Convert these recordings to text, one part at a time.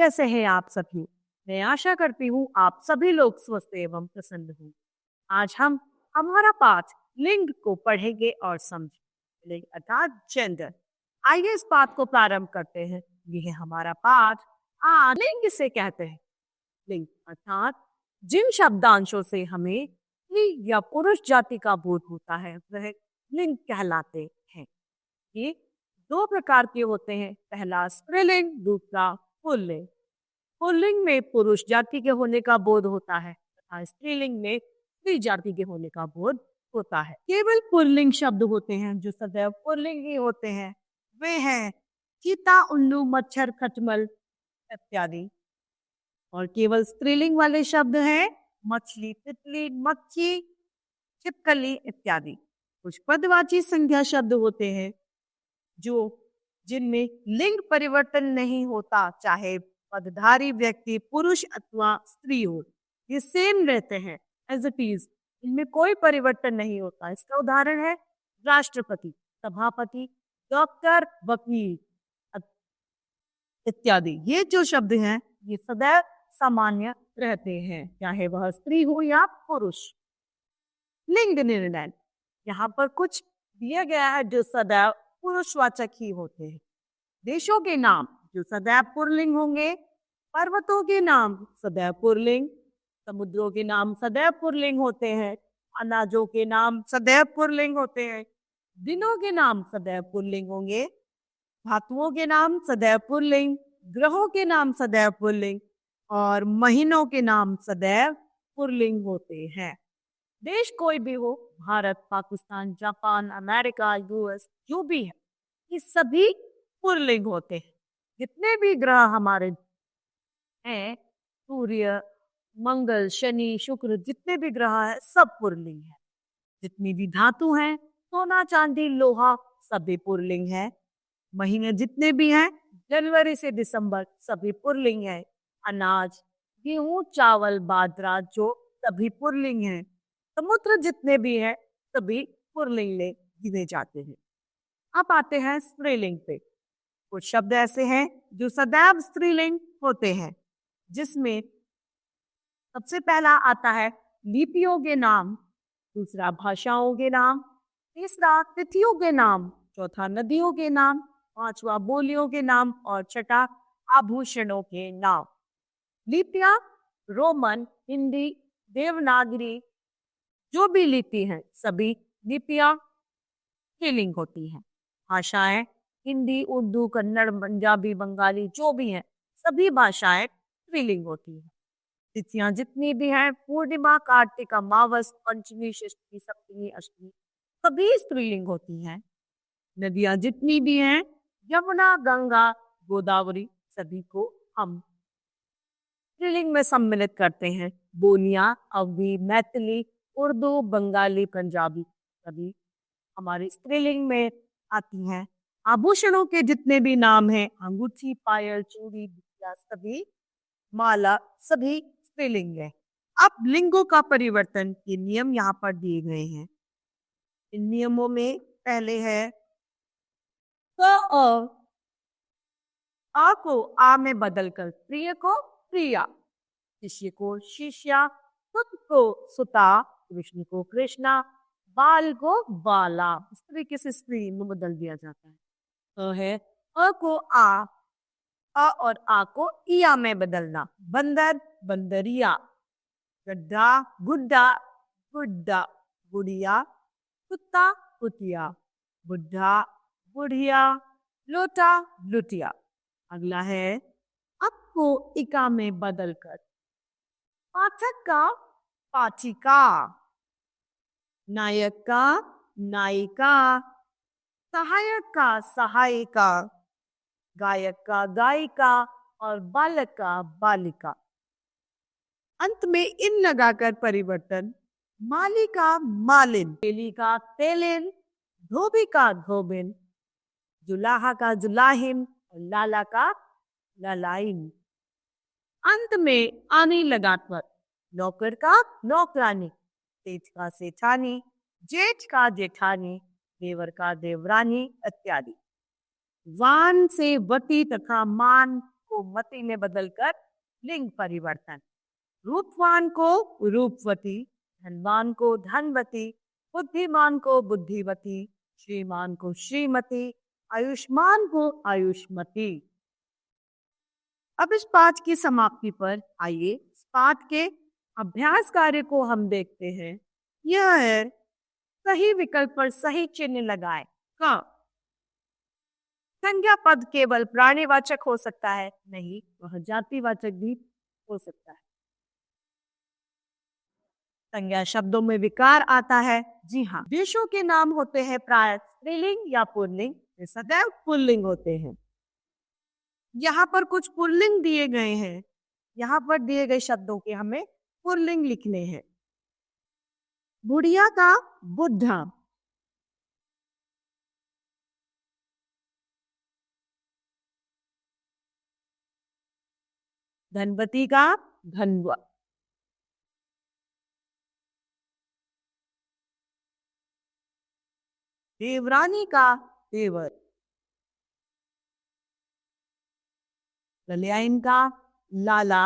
कैसे हैं आप सभी? मैं आशा करती हूँ आप सभी लोग स्वस्थ एवं प्रसन्न हो। आज हम हमारा पाठ लिंग को पढ़ेंगे और समझेंगे, लिंग अर्थात जेंडर। आइए इस पाठ को प्रारंभ करते हैं। ये है हमारा पाठ। लिंग से कहते हैं। लिंग अर्थात जिन शब्दांशों से हमें स्त्री या पुरुष जाति का बोध होता है वह लिंग कहलाते हैं। ये दो प्रकार के होते हैं। पहला स्त्रीलिंग, दूसरा पुल्लिंग। पुल्लिंग में पुरुष जाति के होने का बोध होता है तथा स्त्रीलिंग में स्त्री जाति के होने का बोध होता है। केवल पुल्लिंग शब्द होते हैं जो सदैव पुल्लिंग ही होते हैं। वे हैं चीता, उल्लू, मच्छर, खटमल इत्यादि। और केवल स्त्रीलिंग वाले शब्द हैं मछली, तितली, मक्खी, छिपकली इत्यादि। कुछ पदवाची संज्ञा शब्द होते हैं जो जिनमें लिंग परिवर्तन नहीं होता, चाहे पदधारी व्यक्ति पुरुष अथवा स्त्री हो, ये सेम रहते हैं एज इट इज। इनमें कोई परिवर्तन नहीं होता। इसका उदाहरण है राष्ट्रपति, सभापति, डॉक्टर, वकील इत्यादि। ये जो शब्द हैं ये सदैव सामान्य रहते हैं, चाहे वह स्त्री हो या पुरुष। लिंग निर्णय यहाँ पर कुछ दिया गया है जो सदैव पुरुषवाचक ही होते हैं। देशों के नाम जो सदैव पुल्लिंग होंगे, पर्वतों के नाम सदैव पुल्लिंग, समुद्रों के नाम सदैव पुल्लिंग होते हैं, अनाजों के नाम सदैव पुल्लिंग होते हैं, दिनों के नाम सदैव पुल्लिंग होंगे, धातुओं के नाम सदैव पुल्लिंग, ग्रहों के नाम सदैव पुल्लिंग और महीनों के नाम सदैव पुल्लिंग होते हैं। देश कोई भी हो, Bharat, Pakistan, Japan, America, US, जो भी है, ये सभी पुल्लिंग होते हैं। जितने भी ग्रह हमारे हैं, सूर्य, मंगल, शनि, शुक्र, जितने भी ग्रह हैं सब पुल्लिंग है। जितनी भी धातु हैं, सोना, चांदी, लोहा, सभी पुल्लिंग है। महीने जितने भी हैं, जनवरी से दिसंबर, सभी पुल्लिंग है। अनाज, गेहूं, चावल, बाजरा, जो सभी पुल्लिंग है। समुद्र जितने भी हैं सभी पुल्लिंग में गिने जाते हैं। अब आते हैं स्त्रीलिंग पे। कुछ शब्द ऐसे हैं जो सदैव स्त्रीलिंग होते हैं, जिसमें सबसे पहला आता है लिपियों के नाम, दूसरा भाषाओं के नाम, तीसरा तिथियों के नाम, चौथा नदियों के नाम, पांचवा बोलियों के नाम और छठा आभूषणों के नाम। लिपियां रोमन, हिंदी, देवनागरी, जो भी लिपि हैं सभी लिपियां स्त्रीलिंग होती हैं। भाषाएं हिंदी, उर्दू, कन्नड़, पंजाबी, बंगाली, जो भी हैं सभी भाषाएं स्त्रीलिंग होती हैं। तिथियां जितनी भी हैं, पूर्णिमा, कार्तिक, अमावस, पंचमी, षष्ठी, सप्तमी, अष्टमी, सभी स्त्रीलिंग होती हैं। नदियां जितनी भी हैं, यमुना, गंगा, गोदावरी, सभी को हम स्त्रीलिंग में सम्मिलित करते हैं। बोलियां अवधी, मैथिली, उर्दू, बंगाली, पंजाबी, सभी हमारी स्त्रीलिंग में आती हैं। आभूषणों के जितने भी नाम हैं, अंगूठी, पायल, चूड़ी, बिछिया, सभी, माला, सभी स्त्रीलिंग है। अब लिंगों का परिवर्तन के नियम यहाँ पर दिए गए हैं। इन नियमों में पहले है आ को आ में बदलकर प्रिय को प्रिया, शिष्य को शिष्या, सुत को सुता, कृष्ण को कृष्णा, बाल को बाला। इस तरीके से स्त्री में बदल दिया जाता है। अ को आ और आ को इया में बदलना। बंदर, बंदरिया, गड्ढा, गुड्डा, गुड्डा, गुड़िया, कुत्ता, कुतिया, बुढ़ा, बुढ़िया, लोटा, लुटिया। अगला है अप को इका में बदलकर पाठक का पाठिका, नायक का नायिका, सहायक का सहायिका, गायक का गायिका और बालक का बालिका। अंत में इन लगाकर परिवर्तन माली का मालिन, तेली का तेलिन, धोबी का धोबिन, जुलाहा का जुलाहिन और लाला का ललाइन। अंत में आनी लगाकर नौकर का नौकरानी, सेठ का सेठानी, जेठ का जेठानी, देवर का देवरानी इत्यादि। वान से वती तथा मान को मति में बदलकर लिंग परिवर्तन। रूपवान को रूपवती, धनवान को धनवती, बुद्धिमान को बुद्धिवती, श्रीमान को श्रीमती, आयुष्मान को आयुष्मती। अब इस पाठ की समाप्ति पर आइए इस पाठ के अभ्यास कार्य को हम देखते हैं। यह है सही विकल्प पर सही चिन्ह लगाएं। का संज्ञा पद केवल प्राणीवाचक हो सकता है? नहीं, वह जातिवाचक भी हो सकता है। संज्ञा शब्दों में विकार आता है? जी हाँ। देशों के नाम होते हैं प्राय स्त्रीलिंग या पुल्लिंग, वे सदैव पुल्लिंग होते हैं। यहाँ पर कुछ पुल्लिंग दिए गए हैं, यहाँ पर दिए गए शब्दों के हमें पुल्लिंग लिखने हैं। बुढ़िया का बुद्धा, धनवती का धनवा, देवरानी का देवर, ललियाइन का लाला,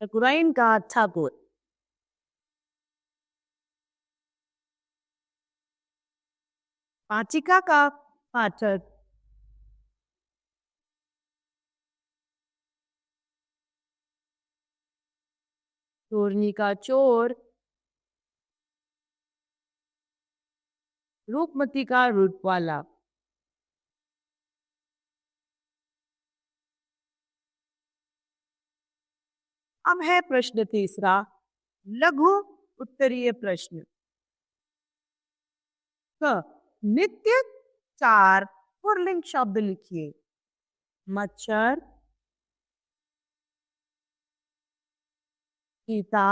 ठाकुराइन का ठाकुर, पाचिका का पाठक, चोरनी का चोर, रूपमती का रूपवाला। अब है प्रश्न तीसरा, लघु उत्तरीय प्रश्न। नित्य 4 पुल्लिंग शब्द लिखिए। मच्छर, सीता,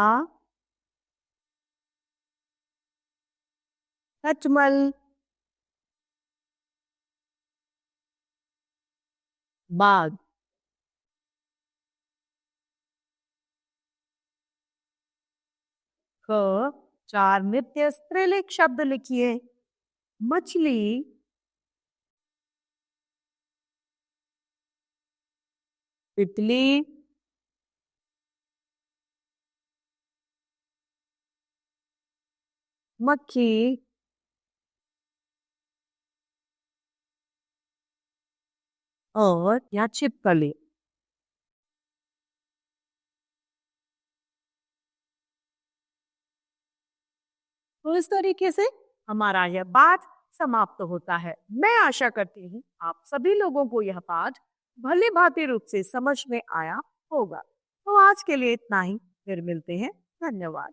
खटमल, बाघ। क 4 नित्य स्त्रीलिंग शब्द लिखिए। मछली, तितली, मक्खी, और या छिपकली। तो इस तरीके से हमारा यह पाठ समाप्त होता है। मैं आशा करती हूँ आप सभी लोगों को यह पाठ भली भांति रूप से समझ में आया होगा। तो आज के लिए इतना ही, फिर मिलते हैं। धन्यवाद।